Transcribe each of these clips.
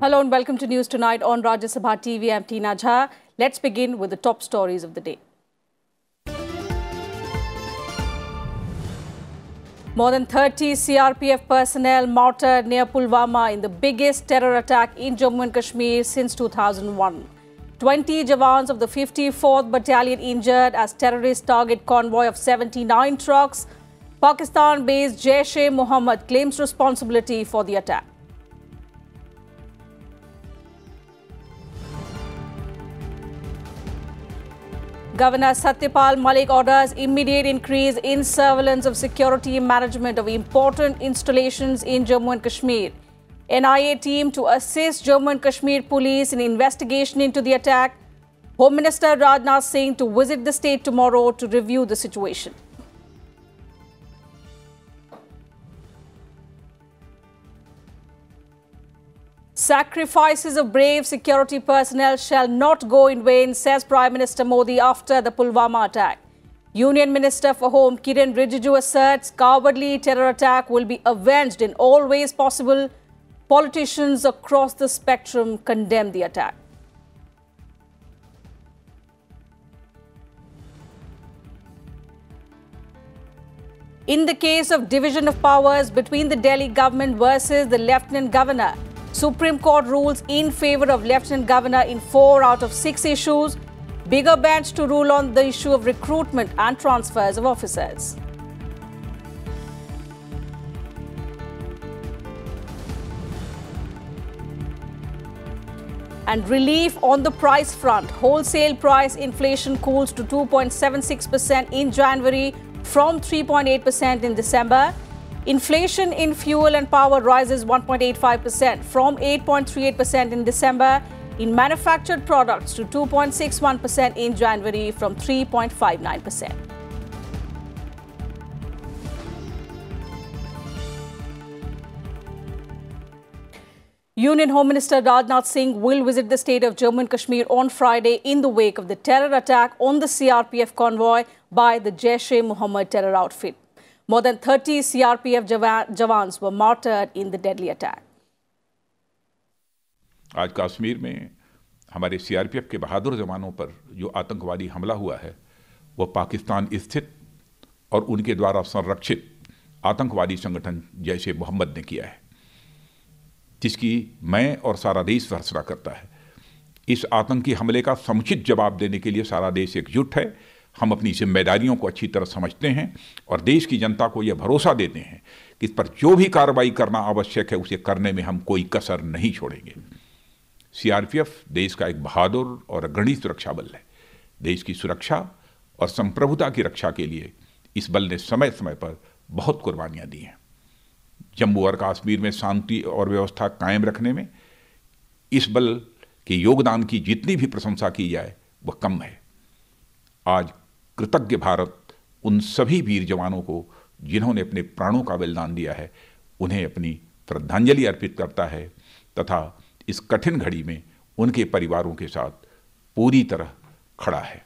Hello and welcome to News Tonight on Rajya Sabha TV. I'm Tina Jha. Let's begin with the top stories of the day. More than 30 CRPF personnel martyred near Pulwama in the biggest terror attack in Jammu and Kashmir since 2001. 20 Jawans of the 54th Battalion injured as terrorists target convoy of 79 trucks. Pakistan-based Jaish-e-Mohammed claims responsibility for the attack. Governor Satyapal Malik orders immediate increase in surveillance of security management of important installations in Jammu and Kashmir. NIA team to assist Jammu and Kashmir police in investigation into the attack. Home Minister Rajnath Singh to visit the state tomorrow to review the situation. Sacrifices of brave security personnel shall not go in vain, says Prime Minister Modi after the Pulwama attack. Union Minister for Home Kiren Rijiju asserts cowardly terror attack will be avenged in all ways possible. Politicians across the spectrum condemn the attack. In the case of division of powers between the Delhi government versus the Lieutenant Governor, Supreme Court rules in favor of Lieutenant Governor in 4 out of 6 issues. Bigger bench to rule on the issue of recruitment and transfers of officers. And relief on the price front. Wholesale price inflation cools to 2.76% in January from 3.8% in December. Inflation in fuel and power rises 1.85% from 8.38% in December. In manufactured products to 2.61% in January from 3.59%. Union Home Minister Rajnath Singh will visit the state of Jammu and Kashmir on Friday in the wake of the terror attack on the CRPF convoy by the Jaish-e-Mohammed terror outfit. More than 30 CRPF jawans were martyred in the deadly attack. आज कश्मीर में हमारे CRPF के बहादुर जवानों पर जो आतंकवादी हमला हुआ है वो पाकिस्तान स्थित और उनके द्वारा संरक्षित आतंकवादी संगठन जैश ए मोहम्मद ने किया है, जिसकी मैं और सारा देश भर्त्सना करता है। इस आतंकी हमले का समुचित जवाब देने के लिए सारा देश एकजुट है। हम अपनी जिम्मेदारियों को अच्छी तरह समझते हैं और देश की जनता को यह भरोसा देते हैं कि इस पर जो भी कार्रवाई करना आवश्यक है उसे करने में हम कोई कसर नहीं छोड़ेंगे। सीआरपीएफ देश का एक बहादुर और अग्रणी सुरक्षा बल है। देश की सुरक्षा और संप्रभुता की रक्षा के लिए इस बल ने समय समय पर बहुत कुर्बानियां दी हैं। जम्मू और कश्मीर में शांति और व्यवस्था कायम रखने में इस बल के योगदान की जितनी भी प्रशंसा की जाए वह कम है। आज कृतज्ञ भारत उन सभी वीर जवानों को जिन्होंने अपने प्राणों का बलिदान दिया है, उन्हें अपनी श्रद्धांजलि अर्पित करता है तथा इस कठिन घड़ी में उनके परिवारों के साथ पूरी तरह खड़ा है।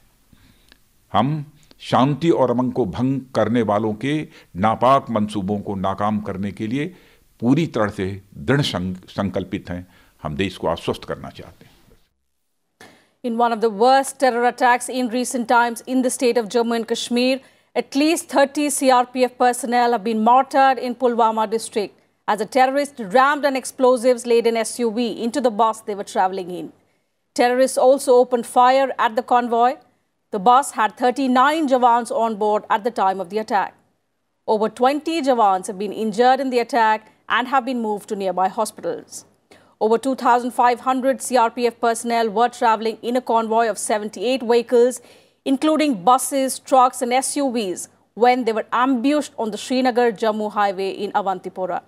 हम शांति और अमन को भंग करने वालों के नापाक मंसूबों को नाकाम करने के लिए पूरी तरह से दृढ़ संकल्पित हैं। हम देश को आश्वस्त करना चाहते हैं। In one of the worst terror attacks in recent times in the state of Jammu and Kashmir, at least 30 CRPF personnel have been martyred in Pulwama district as a terrorist rammed an explosives-laden SUV into the bus they were travelling in. Terrorists also opened fire at the convoy. The bus had 39 jawans on board at the time of the attack. Over 20 jawans have been injured in the attack and have been moved to nearby hospitals. Over 2,500 CRPF personnel were travelling in a convoy of 78 vehicles, including buses, trucks and SUVs, when they were ambushed on the Srinagar-Jammu highway in Avantipora.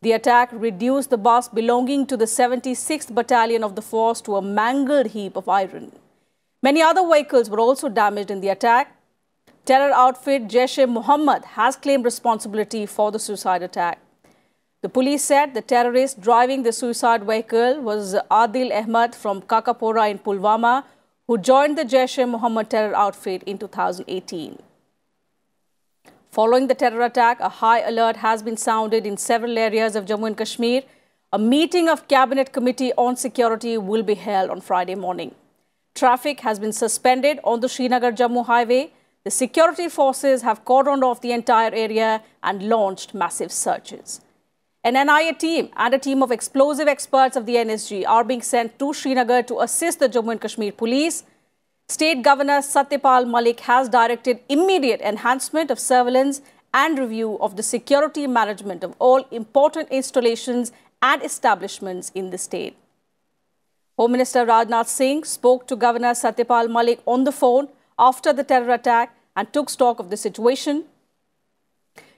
The attack reduced the bus belonging to the 76th Battalion of the force to a mangled heap of iron. Many other vehicles were also damaged in the attack. Terror outfit Jaish-e-Mohammed has claimed responsibility for the suicide attack. The police said the terrorist driving the suicide vehicle was Adil Ahmed from Kakapora in Pulwama, who joined the Jaish-e-Mohammed terror outfit in 2018. Following the terror attack, a high alert has been sounded in several areas of Jammu and Kashmir. A meeting of Cabinet Committee on Security will be held on Friday morning. Traffic has been suspended on the Srinagar-Jammu highway. The security forces have cordoned off the entire area and launched massive searches. An NIA team and a team of explosive experts of the NSG are being sent to Srinagar to assist the Jammu and Kashmir police. State Governor Satyapal Malik has directed immediate enhancement of surveillance and review of the security management of all important installations and establishments in the state. Home Minister Rajnath Singh spoke to Governor Satyapal Malik on the phone after the terror attack and took stock of the situation.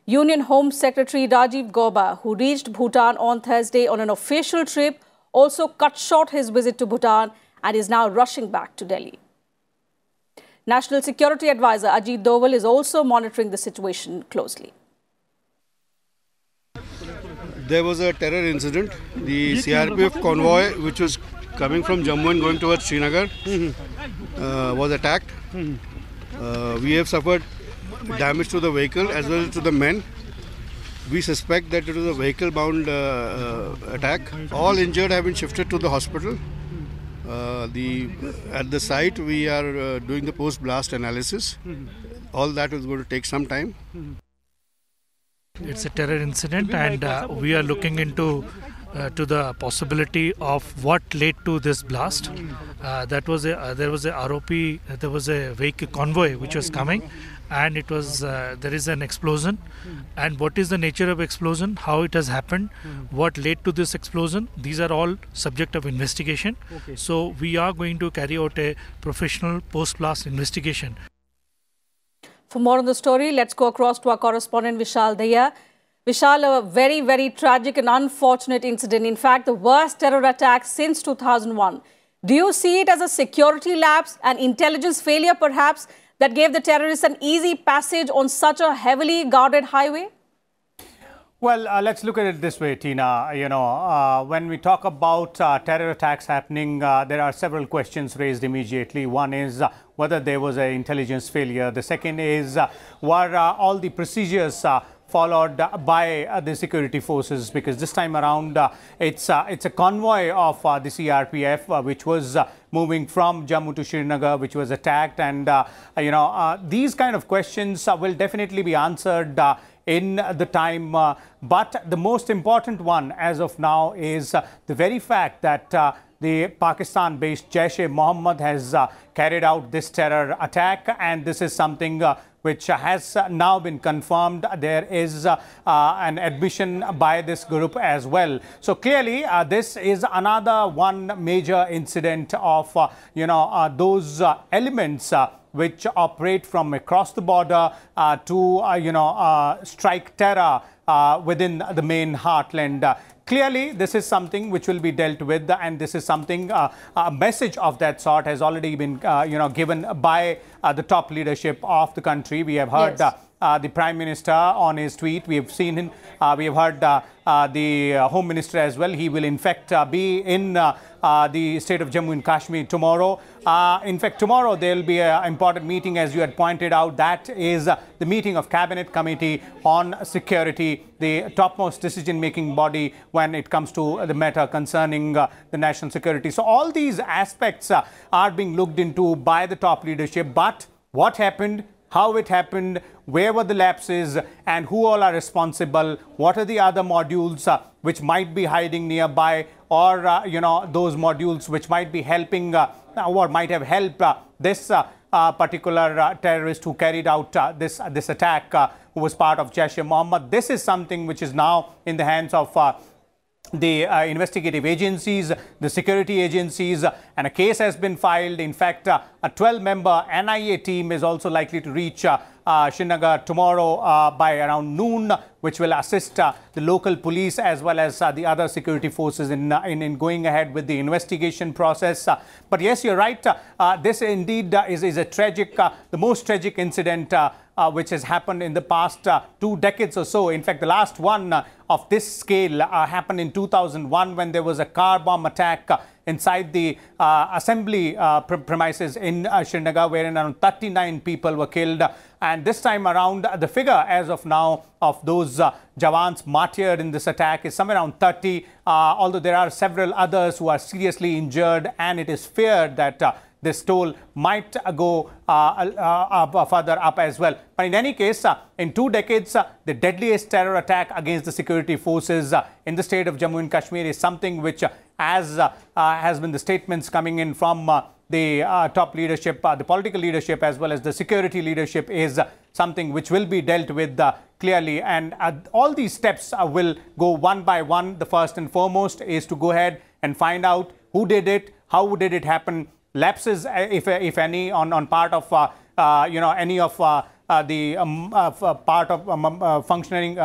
Union Home Secretary Rajiv Gauba, who reached Bhutan on Thursday on an official trip, also cut short his visit to Bhutan and is now rushing back to Delhi. National Security Advisor Ajit Doval is also monitoring the situation closely. There was a terror incident. The CRPF convoy, which was coming from Jammu and going towards Srinagar, was attacked. We have suffered damage to the vehicle as well as to the men. We suspect that it was a vehicle-bound attack. All injured have been shifted to the hospital. At the site, we are doing the post-blast analysis. All that is going to take some time. It's a terror incident, and we are looking into to the possibility of what led to this blast. There was a ROP, there was a vehicle convoy which was coming, and it was there is an explosion. And what is the nature of explosion, how it has happened, what led to this explosion, these are all subject of investigation. So we are going to carry out a professional post-blast investigation. For more on the story, let's go across to our correspondent Vishal Daya. Vishal, a very, very tragic and unfortunate incident. In fact, the worst terror attack since 2001. Do you see it as a security lapse, an intelligence failure perhaps, that gave the terrorists an easy passage on such a heavily guarded highway? Well, let's look at it this way, Tina. When we talk about terror attacks happening, there are several questions raised immediately. One is whether there was an intelligence failure. The second is were all the procedures followed by the security forces, because this time around it's a convoy of the CRPF which was moving from Jammu to Srinagar, which was attacked, and these kind of questions will definitely be answered in the time, but the most important one as of now is the very fact that the Pakistan-based Jaish-e-Mohammed has carried out this terror attack, and this is something which has now been confirmed. There is an admission by this group as well. So clearly, this is another one major incident of those elements which operate from across the border to strike terror within the main heartland. Clearly, this is something which will be dealt with, and this is something, a message of that sort has already been, given by the top leadership of the country. We have heard the Prime Minister on his tweet. We have seen him. We have heard the Home Minister as well. He will in fact be in the state of Jammu and Kashmir tomorrow. In fact, tomorrow there will be an important meeting, as you had pointed out. That is the meeting of Cabinet Committee on Security, the topmost decision-making body when it comes to the matter concerning the national security. So all these aspects are being looked into by the top leadership. But what happened, how it happened, where were the lapses, and who all are responsible? What are the other modules which might be hiding nearby, or those modules which might be helping or might have helped this particular terrorist who carried out this attack, who was part of Jaish-e-Mohammed. This is something which is now in the hands of the investigative agencies, the security agencies, and a case has been filed. In fact, a 12-member NIA team is also likely to reach Srinagar tomorrow by around noon, which will assist the local police as well as the other security forces in going ahead with the investigation process. But yes, you're right. This indeed is a tragic, the most tragic incident which has happened in the past 2 decades or so. In fact, the last one of this scale happened in 2001 when there was a car bomb attack inside the assembly premises in Srinagar, wherein around 39 people were killed. And this time around, the figure as of now of those Jawans martyred in this attack is somewhere around 30, although there are several others who are seriously injured, and it is feared that this toll might go further up as well. But in any case, in 2 decades, the deadliest terror attack against the security forces in the state of Jammu and Kashmir is something which, as has been the statements coming in from the top leadership, the political leadership, as well as the security leadership, is something which will be dealt with clearly. And all these steps will go one by one. The first and foremost is to go ahead and find out who did it, how did it happen, lapses, if any, on part of any of the part of functioning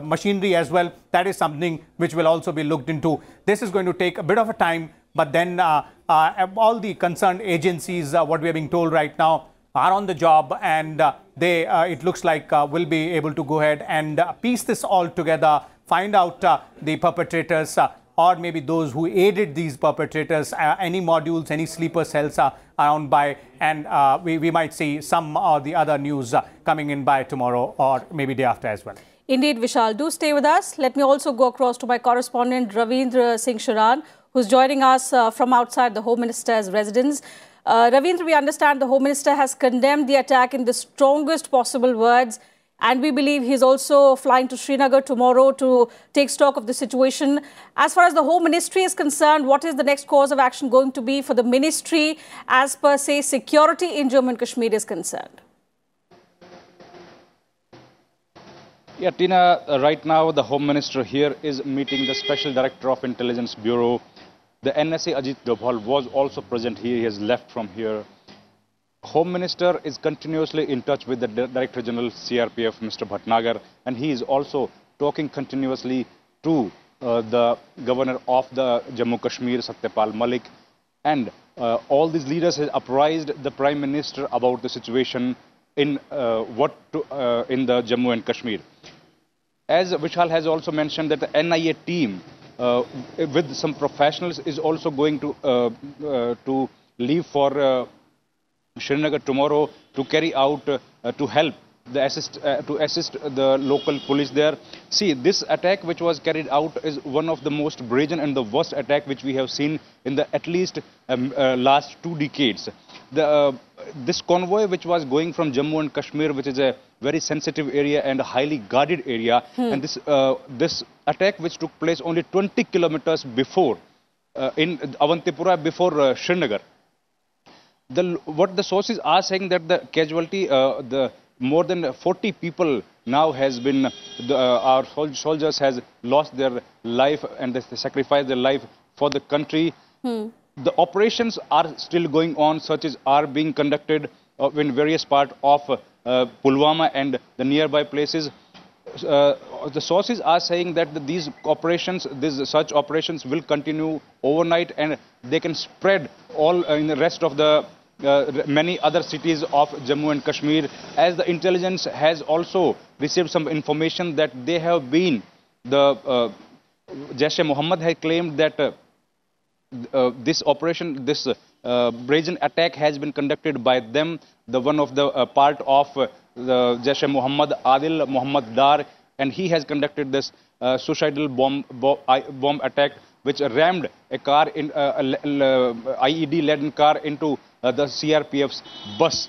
machinery as well. That is something which will also be looked into. This is going to take a bit of a time, but then all the concerned agencies, what we are being told right now, are on the job, and they, it looks like, will be able to go ahead and piece this all together, find out the perpetrators, or maybe those who aided these perpetrators, any modules, any sleeper cells around by, and we might see some or the other news coming in by tomorrow or maybe day after as well. Indeed, Vishal, do stay with us. Let me also go across to my correspondent Ravindra Singh Sharan, who's joining us from outside the Home Minister's residence. Ravindra, we understand the Home Minister has condemned the attack in the strongest possible words, and we believe he's also flying to Srinagar tomorrow to take stock of the situation. As far as the Home Ministry is concerned, what is the next course of action going to be for the ministry as per, say, security in Jammu and Kashmir is concerned? Yeah, Tina, right now the Home Minister here is meeting the Special Director of Intelligence Bureau. The NSA Ajit Dobhal was also present here. He has left from here. Home Minister is continuously in touch with the Director General CRPF, Mr. Bhatnagar, and he is also talking continuously to the Governor of the Jammu Kashmir, Satyapal Malik, and all these leaders have apprised the Prime Minister about the situation in in the Jammu and Kashmir. As Vishal has also mentioned, that the NIA team with some professionals is also going to leave for Srinagar tomorrow to carry out, to help the assist the local police there. See, this attack which was carried out is one of the most brazen and the worst attack which we have seen in the at least last 2 decades. This convoy which was going from Jammu and Kashmir, which is a very sensitive area and a highly guarded area, and this attack which took place only 20 kilometers before in Avantipura, before Srinagar. What the sources are saying, that the casualty, the more than 40 people now has been, our soldiers has lost their life and they sacrificed their life for the country. The operations are still going on. Searches are being conducted in various parts of Pulwama and the nearby places. The sources are saying that these operations, such operations will continue overnight, and they can spread all in the rest of the many other cities of Jammu and Kashmir, as the intelligence has also received some information that they have been, the Jaish-e-Mohammed has claimed that this operation, this brazen attack has been conducted by them. The one of the part of the Jaish-e-Mohammed, Adil Muhammad Dar, and he has conducted this suicidal bomb attack, which rammed a car in IED-laden car into the CRPF's bus.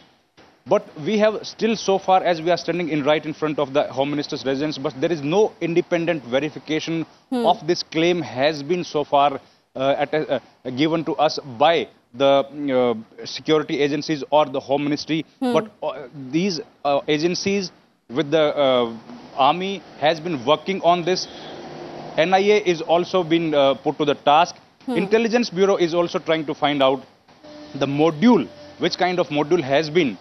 But we have still, so far as we are standing right in front of the Home Minister's residence, but there is no independent verification of this claim has been so far given to us by the security agencies or the Home Ministry. But these agencies with the army has been working on this. NIA is also been put to the task. Intelligence Bureau is also trying to find out the module, which kind of module has been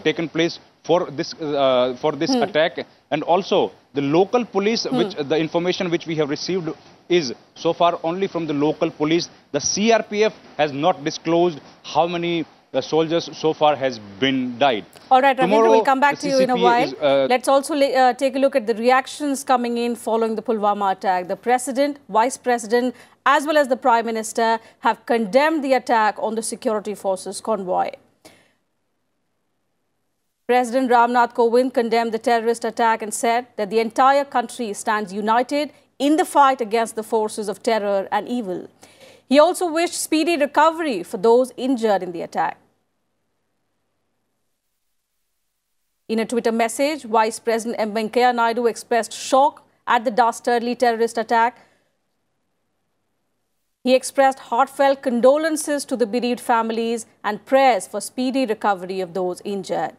taken place for this attack, and also the local police, which the information which we have received is so far only from the local police. The CRPF has not disclosed how many soldiers so far has been died. All right, Ravindra, we'll come back to you in a while. Let's also take a look at the reactions coming in following the Pulwama attack. The President, Vice President, as well as the Prime Minister have condemned the attack on the security forces convoy. President Ramnath Kovind condemned the terrorist attack and said that the entire country stands united in the fight against the forces of terror and evil. He also wished speedy recovery for those injured in the attack. In a Twitter message, Vice President M. Venkaiah Naidu expressed shock at the dastardly terrorist attack. He expressed heartfelt condolences to the bereaved families and prayers for speedy recovery of those injured.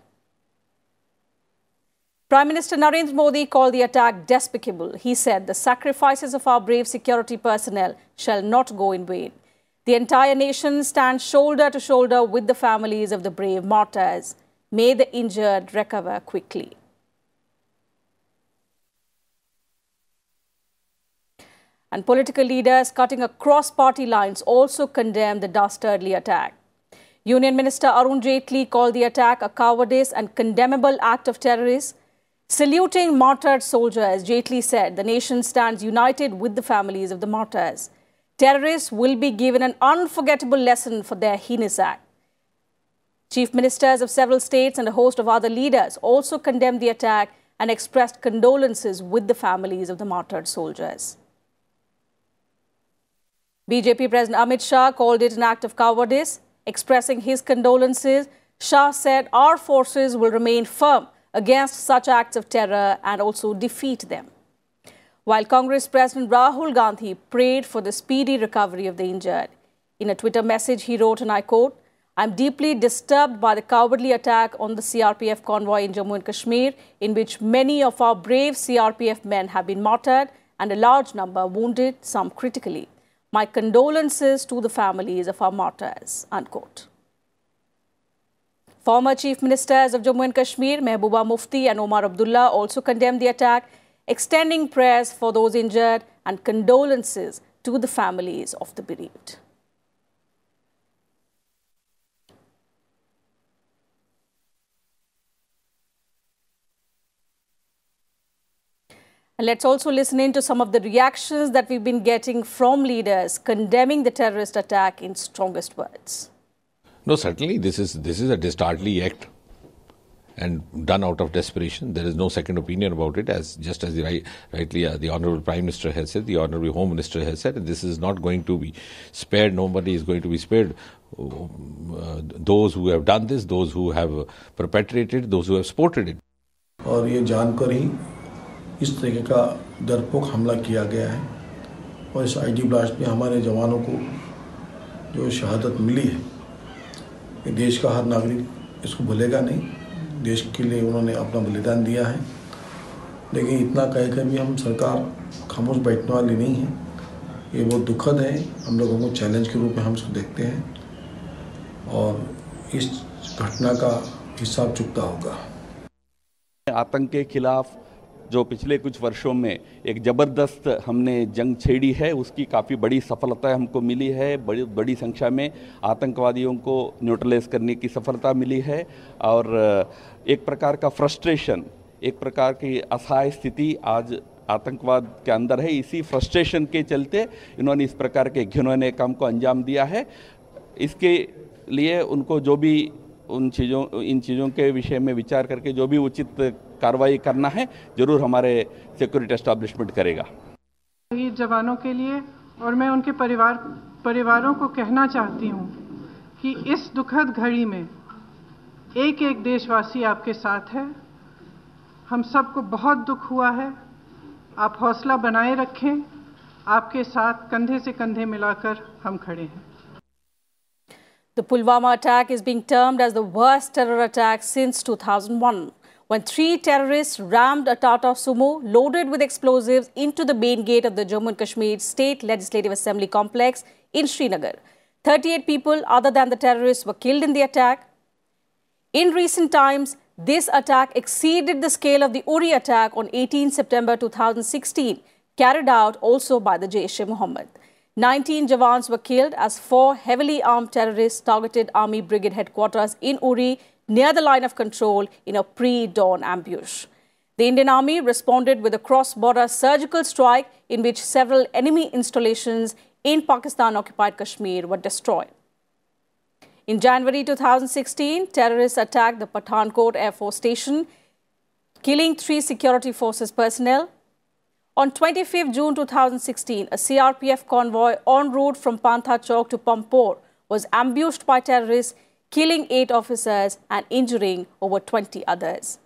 Prime Minister Narendra Modi called the attack despicable. He said the sacrifices of our brave security personnel shall not go in vain. The entire nation stands shoulder to shoulder with the families of the brave martyrs. May the injured recover quickly. And political leaders cutting across party lines also condemned the dastardly attack. Union Minister Arun Jaitley called the attack a cowardice and condemnable act of terrorism. Saluting martyred soldiers, Jaitley said the nation stands united with the families of the martyrs. Terrorists will be given an unforgettable lesson for their heinous act. Chief ministers of several states and a host of other leaders also condemned the attack and expressed condolences with the families of the martyred soldiers. BJP President Amit Shah called it an act of cowardice. Expressing his condolences, Shah said our forces will remain firm against such acts of terror and also defeat them. While Congress President Rahul Gandhi prayed for the speedy recovery of the injured. In a Twitter message, he wrote, and I quote, "I'm deeply disturbed by the cowardly attack on the CRPF convoy in Jammu and Kashmir, in which many of our brave CRPF men have been martyred and a large number wounded, some critically. My condolences to the families of our martyrs," unquote. Former Chief Ministers of Jammu and Kashmir, Mehbooba Mufti and Omar Abdullah, also condemned the attack, extending prayers for those injured and condolences to the families of the bereaved. And let's also listen in to some of the reactions that we've been getting from leaders condemning the terrorist attack in strongest words. No, certainly this is a dastardly act and done out of desperation. There is no second opinion about it, just as rightly the Honourable Prime Minister has said, the Honourable Home Minister has said, and this is not going to be spared. Nobody is going to be spared. Those who have done this, those who have perpetrated, those who have supported it. और ये जानकर ही इस तरीके का डरपोक हमला किया गया है और इस आईडी ब्लास्ट में हमारे जवानों को जो शहादत मिली है, ये देश का हर नागरिक इसको भूलेगा नहीं। देश के लिए उन्होंने अपना बलिदान दिया है, लेकिन इतना कहकर भी हम सरकार खामोश बैठने वाली नहीं है। ये बहुत दुखद है, हम लोगों को चैलेंज के रूप में हम इसको देखते हैं और इस घटना का हिसाब चुकता होगा। आतंक के खिलाफ जो पिछले कुछ वर्षों में एक ज़बरदस्त हमने जंग छेड़ी है, उसकी काफ़ी बड़ी सफलता हमको मिली है। बड़ी संख्या में आतंकवादियों को न्यूट्रलाइज करने की सफलता मिली है और एक प्रकार का फ्रस्ट्रेशन, एक प्रकार की असहाय स्थिति आज आतंकवाद के अंदर है। इसी फ्रस्ट्रेशन के चलते इन्होंने इस प्रकार के घिनौने काम को अंजाम दिया है। इसके लिए उनको जो भी इन चीज़ों के विषय में विचार करके जो भी उचित कार्रवाई करना है, जरूर हमारे सिक्योरिटी एस्टैब्लिशमेंट करेगा। शहीद जवानों के लिए और मैं उनके परिवारों को कहना चाहती हूँ कि इस दुखद घड़ी में एक एक देशवासी आपके साथ है। हम सबको बहुत दुख हुआ है। आप हौसला बनाए रखें, आपके साथ कंधे से कंधे मिलाकर हम खड़े हैं। The Pulwama attack is being termed as the worst terror attack since 2001, when 3 terrorists rammed a Tata Sumo loaded with explosives into the main gate of the Jammu and Kashmir State Legislative Assembly complex in Srinagar. 38 people other than the terrorists were killed in the attack. In recent times, this attack exceeded the scale of the Uri attack on 18 September 2016, carried out also by the Jaish-e-Mohammed. 19 Jawans were killed as 4 heavily armed terrorists targeted Army Brigade headquarters in Uri near the line of control in a pre-dawn ambush. The Indian Army responded with a cross-border surgical strike in which several enemy installations in Pakistan-occupied Kashmir were destroyed. In January 2016, terrorists attacked the Pathankot Air Force Station, killing 3 security forces personnel. On 25th June 2016, a CRPF convoy en route from Pantha Chowk to Pampore was ambushed by terrorists, killing 8 officers and injuring over 20 others.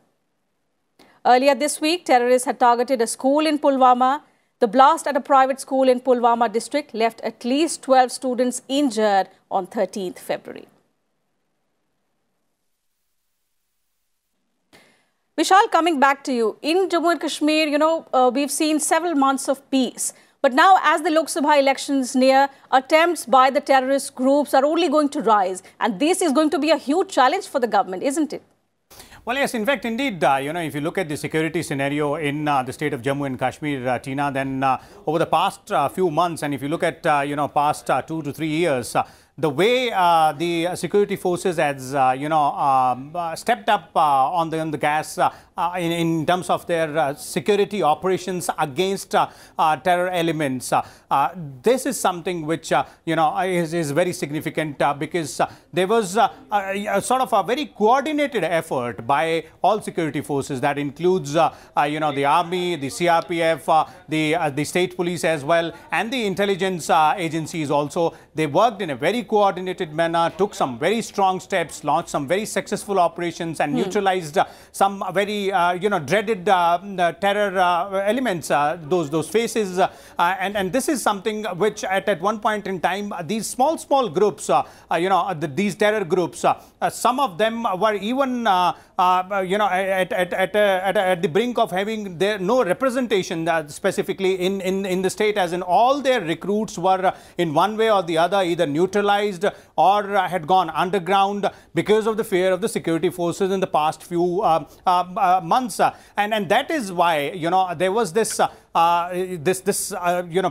Earlier this week, terrorists had targeted a school in Pulwama. The blast at a private school in Pulwama district left at least 12 students injured on 13th February. Vishal, coming back to you, in Jammu and Kashmir, we've seen several months of peace. But now, as the Lok Sabha elections near, attempts by the terrorist groups are only going to rise. And this is going to be a huge challenge for the government, isn't it? Well, yes, in fact, indeed, if you look at the security scenario in the state of Jammu and Kashmir, Tina, then over the past few months, and if you look at, past 2 to 3 years, the way the security forces has, stepped up on the gas in terms of their security operations against terror elements. This is something which, is very significant because there was sort of a very coordinated effort by all security forces that includes, the army, the CRPF, the state police as well, and the intelligence agencies also. They worked in a very coordinated manner, took some very strong steps, launched some very successful operations and neutralized some very, dreaded terror elements, those faces. And this is something which at one point in time, these small groups, these terror groups, some of them were even, at the brink of having no representation specifically in the state, as in all their recruits were in one way or the other either neutralized or had gone underground because of the fear of the security forces in the past few months. And that is why, there was this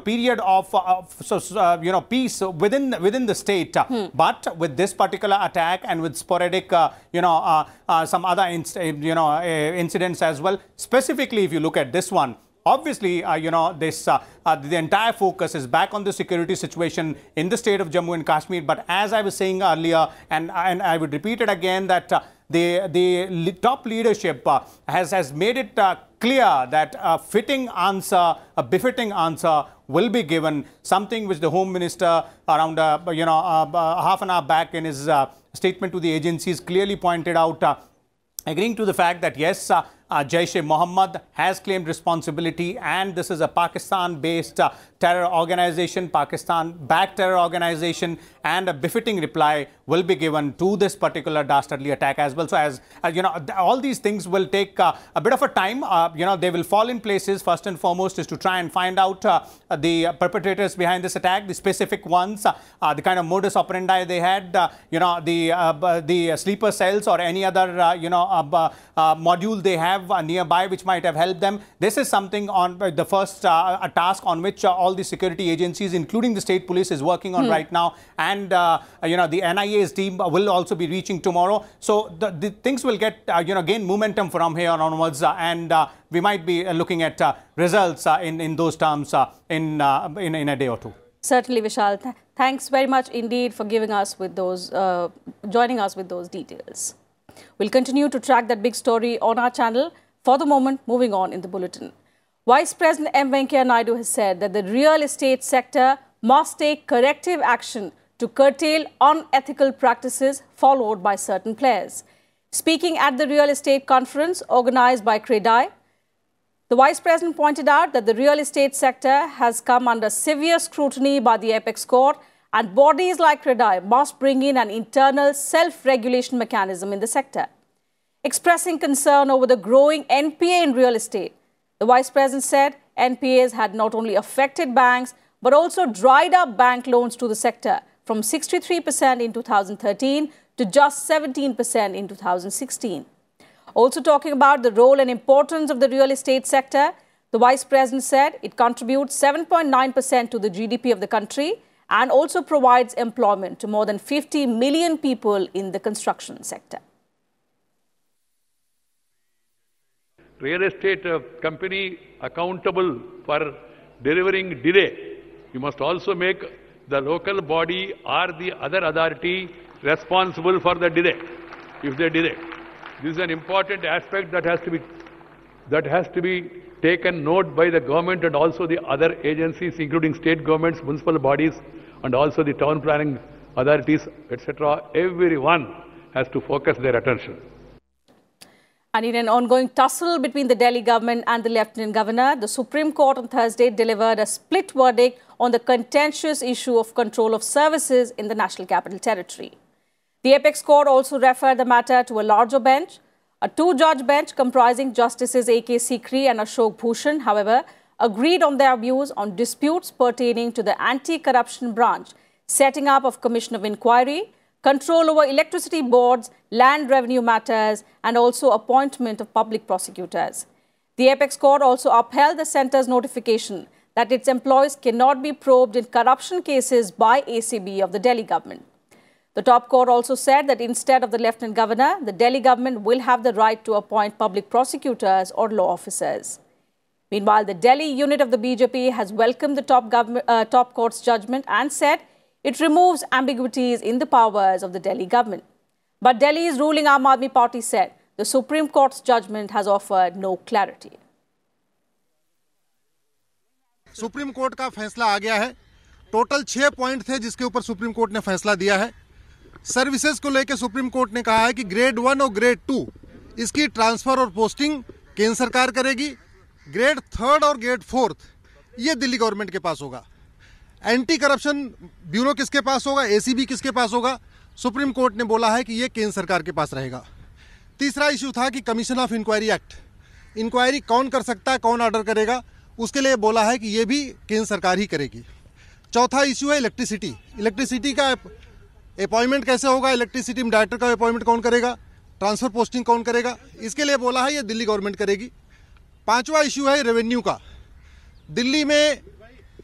period of peace within the state. But with this particular attack and with sporadic, some other incidents as well, specifically if you look at this one, obviously, the entire focus is back on the security situation in the state of Jammu and Kashmir. But as I was saying earlier, and I would repeat it again, that the top leadership has made it clear that a fitting answer, a befitting answer will be given, something which the Home Minister around half an hour back in his statement to the agencies clearly pointed out, agreeing to the fact that yes, Jaish-e-Mohammed has claimed responsibility, and this is a Pakistan-based terror organization, Pakistan-backed terror organization, and a befitting reply will be given to this particular dastardly attack as well. So as all these things will take a bit of a time. They will fall in places. First and foremost is to try and find out the perpetrators behind this attack, the specific ones, the kind of modus operandi they had, the sleeper cells or any other module they have nearby which might have helped them. This is something on the first task on which all the security agencies, including the state police, is working on right now. And the NIA's team will also be reaching tomorrow. So the things will get gain momentum from here onwards, and we might be looking at results in those terms in a day or two. Certainly, Vishal. Thanks very much indeed for giving us with those, joining us with those details. We'll continue to track that big story on our channel. For the moment, moving on in the bulletin. Vice President M. Venkaiah Naidu has said that the real estate sector must take corrective action to curtail unethical practices followed by certain players. Speaking at the real estate conference organized by CREDAI, the Vice President pointed out that the real estate sector has come under severe scrutiny by the Apex Court, and bodies like CREDAI must bring in an internal self-regulation mechanism in the sector. Expressing concern over the growing NPA in real estate, the Vice President said NPAs had not only affected banks, but also dried up bank loans to the sector from 63% in 2013 to just 17% in 2016. Also talking about the role and importance of the real estate sector, the Vice President said it contributes 7.9% to the GDP of the country and also provides employment to more than 50 million people in the construction sector. Real estate company accountable for delivering delay. You must also make the local body or the other authority responsible for the delay, if they delay. This is an important aspect that has to be taken note by the government and also the other agencies, including state governments, municipal bodies, and also the town planning authorities, etc. Everyone has to focus their attention. And in an ongoing tussle between the Delhi government and the Lieutenant Governor, the Supreme Court on Thursday delivered a split verdict on the contentious issue of control of services in the National Capital Territory. The Apex Court also referred the matter to a larger bench. A two-judge bench comprising Justices A.K. Sikri and Ashok Bhushan, however, agreed on their views on disputes pertaining to the anti-corruption branch, setting up of Commission of Inquiry, control over electricity boards, land revenue matters, and also appointment of public prosecutors. The Apex Court also upheld the centre's notification that its employees cannot be probed in corruption cases by ACB of the Delhi government. The top court also said that instead of the Lieutenant Governor, the Delhi government will have the right to appoint public prosecutors or law officers. Meanwhile, the Delhi unit of the BJP has welcomed the top court's judgment and said it removes ambiguities in the powers of the Delhi government. But Delhi's ruling Aam Aadmi Party said the Supreme Court's judgment has offered no clarity. Supreme court का फैसला आ गया है। Total 6 point थे जिसके ऊपर supreme court ने फैसला दिया है। सर्विसेज को लेकर सुप्रीम कोर्ट ने कहा है कि ग्रेड 1 और ग्रेड 2 इसकी ट्रांसफर और पोस्टिंग केंद्र सरकार करेगी। ग्रेड 3 और ग्रेड 4 ये दिल्ली गवर्नमेंट के पास होगा। एंटी करप्शन ब्यूरो किसके पास होगा, एसीबी किसके पास होगा, सुप्रीम कोर्ट ने बोला है कि ये केंद्र सरकार के पास रहेगा। तीसरा इश्यू था कि commission of inquiry act, inquiry कौन कर सकता है, कौन ऑर्डर करेगा, उसके लिए बोला है कि ये भी केंद्र सरकार ही करेगी। चौथा इश्यू है इलेक्ट्रिसिटी। इलेक्ट्रिसिटी का अपॉइंटमेंट कैसे होगा, इलेक्ट्रिसिटी में डायरेक्टर का अपॉइंटमेंट कौन करेगा, ट्रांसफर पोस्टिंग कौन करेगा, इसके लिए बोला है ये दिल्ली गवर्नमेंट करेगी। पांचवा इश्यू है रेवेन्यू का, दिल्ली में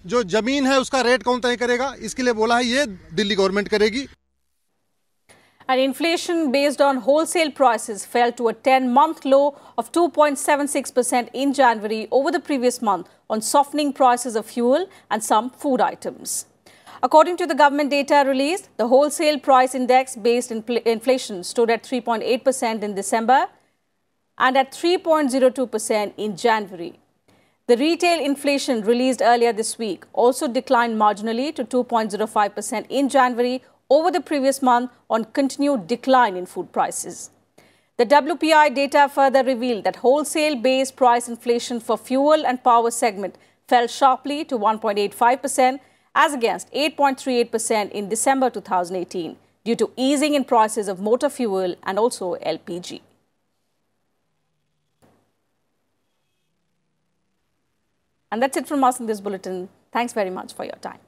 जो जमीन है उसका रेट कौन तय करेगा, इसके लिए बोला है ये दिल्ली गवर्नमेंट करेगी। And inflation based on wholesale prices fell to a 10-month low of 2.76% in January over the previous month on softening prices of fuel and some food items. According to the government data released, the wholesale price index based inflation stood at 3.8% in December and at 3.02% in January. The retail inflation released earlier this week also declined marginally to 2.05% in January over the previous month on continued decline in food prices. The WPI data further revealed that wholesale-based price inflation for fuel and power segment fell sharply to 1.85% as against 8.38% in December 2018 due to easing in prices of motor fuel and also LPG. And that's it from us in this bulletin. Thanks very much for your time.